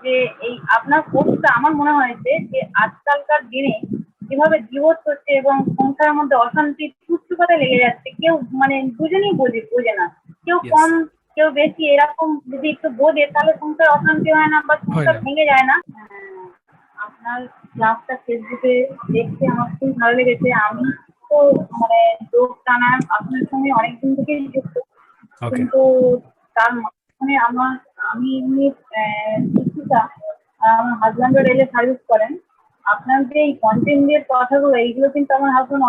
যে এই আপনার কোর্সটা আমার মনে হয়েছে যে আজকালকার দিনে যেভাবে ডিভোর্স হচ্ছে এবং সংসারের মধ্যে অশান্তি তুচ্ছকতা লেগে যাচ্ছে, কেউ মানে দুজনেই বোঝে না, কেউ ইয়েস। কম কেউ বেশি, এরকম যদি একটু বোঝে তাহলে সংসার অশান্তি হয় না বা হয় সংসার না। ভেঙে যায় না। আপনার ক্লাসটা ফেসবুকে দেখতে আমার খুবই ভালো লেগেছে। আমি তো মানে যোগ প্রাণায়াম আপনার সঙ্গে অনেকদিন থেকেই যুক্ত, ওকে। কিন্তু তার মাঝখানে আমি এমনি শিক্ষিকা, আমার হাজব্যান্ডও রেলে সার্ভিস করেন। আপনার যে এই কন্টেন্টের কথাগুলো, এইগুলো কিন্তু আমার হাজব্যান্ড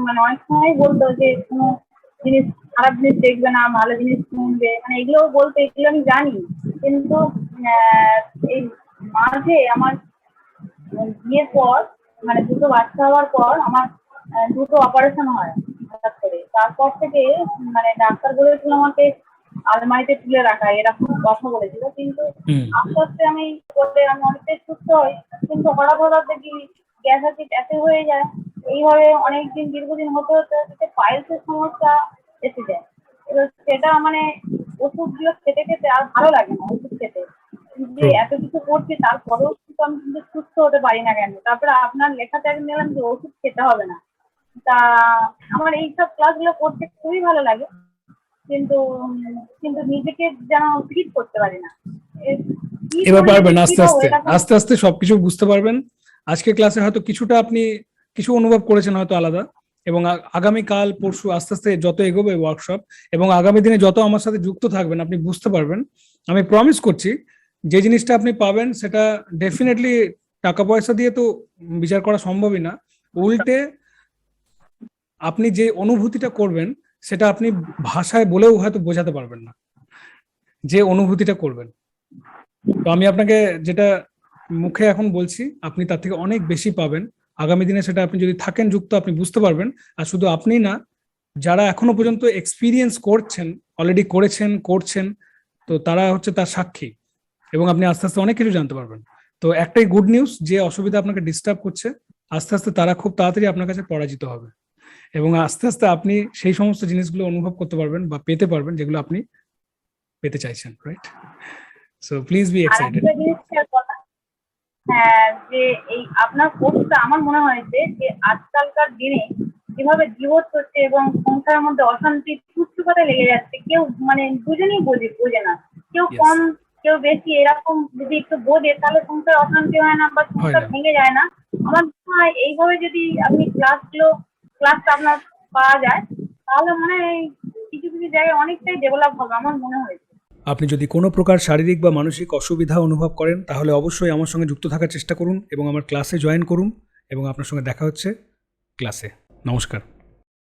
মানে অনেক সময় বলতো যে কোনো জিনিস, খারাপ জিনিস দেখবে না, ভালো জিনিস শুনবে, মানে এগুলো বলতো, এগুলো আমি জানি। কিন্তু আহ, এই মাঝে আমার বিয়ের পর, মানে দুটো বাচ্চা হওয়ার পর আমার দুটো অপারেশন হয় হঠাৎ করে। তারপর থেকে মানে ডাক্তার বলেছিল আমাকে আলমারিতে তুলে রাখা, এরকম কথা বলেছিল। কিন্তু হুম। আস্তে আস্তে আমি অনেকটাই সুস্থ হই। কিন্তু হঠাৎ হঠাৎ দেখি গ্যাস অ্যাসিড এত হয়ে যায়, এইভাবে অনেকদিন দীর্ঘদিন হতে হতে হতে পাইলসের সমস্যা এসে যায়। এবার সেটা মানে ওষুধগুলো খেতে খেতে আর ভালো লাগে না ওষুধ খেতে, যে ট্রু। এত কিছু করছি তারপরেও কিন্তু আমি কিন্তু সুস্থ হতে পারি না কেন। তারপরে আপনার লেখাতে আমি নিলাম যে ওষুধ খেতে হবে না। তা আমার এইসব ক্লাসগুলো করতে খুবই ভালো লাগে, কিন্তু কিন্তু নিজেকে যেন ফিট করতে পারি না। কি এবার করলে যে পারবেন, ফিট আস্তে হবো আস্তে এটা কোনো। আস্তে আস্তে সবকিছু বুঝতে পারবেন। আজকে ক্লাসে হয়তো কিছুটা আপনি কিছু অনুভব করেছেন হয়তো আলাদা, এবং আগামীকাল পরশু আস্তে আস্তে যত এগোবে ওয়ার্কশপ এবং আগামী দিনে যত আমার সাথে যুক্ত থাকবেন আপনি বুঝতে পারবেন। আমি প্রমিস করছি যে জিনিসটা আপনি পাবেন সেটা ডেফিনেটলি টাকা পয়সা দিয়ে তো বিচার করা সম্ভবই না। উল্টে আপনি যে অনুভূতিটা করবেন সেটা আপনি ভাষায় বলেও হয়তো বোঝাতে পারবেন না, যে অনুভূতিটা করবেন। তো আমি আপনাকে যেটা মুখে এখন বলছি আপনি তার থেকে অনেক বেশি পাবেন আগামী দিনে। সেটা আপনি যদি থাকেন যুক্ত আপনি বুঝতে পারবেন। আর শুধু আপনি না, যারা এখনো পর্যন্ত এক্সপিরিয়েন্স করছেন, অলরেডি করেছেন করছেন, তো তারা হচ্ছে তার সাক্ষী, এবং আপনি আস্তে আস্তে অনেক কিছু জানতে পারবেন। তো একটাই গুড নিউজ, যে অসুবিধা আপনাকে ডিস্টার্ব করছে আস্তে আস্তে তারা খুব তাড়াতাড়ি আপনার কাছে পরাজিত হবে, এবং আস্তে আস্তে আপনি সেই সমস্ত জিনিসগুলো অনুভব করতে পারবেন বা পেতে পারবেন যেগুলো আপনি পেতে চাইছেন, right? So please be R excited. একটা জিনিস খেয়াল করলাম, হ্যাঁ, যে এই আপনার কোর্সটা আমার মনে হয়েছে যে আজকালকার দিনে যেভাবে ডিভোর্স হচ্ছে এবং সংসারের মধ্যে অশান্তি তুচ্ছকতা লেগে যাচ্ছে, কেউ মানে দুজনেই বোঝে না, কেউ ইয়েস। কম কেউ বেশি, এরকম যদি একটু বোঝে তাহলে সংসার অশান্তি হয় না বা হয় সংসার না। ভেঙে যায় না। আমার মনে হয় এইভাবে যদি আপনি ক্লাসটা আপনার পাওয়া যায়, তাহলে মনে হয় কিছু কিছু জায়গায় অনেকটাই ডেভেলপ হবে আমার মনে হয়েছে। আপনি যদি কোনো প্রকার শারীরিক বা মানসিক অসুবিধা অনুভব করেন তাহলে অবশ্যই আমার সঙ্গে যুক্ত থাকার চেষ্টা করুন এবং আমার ক্লাসে জয়েন করুন, এবং আপনার সঙ্গে দেখা হচ্ছে ক্লাসে। নমস্কার।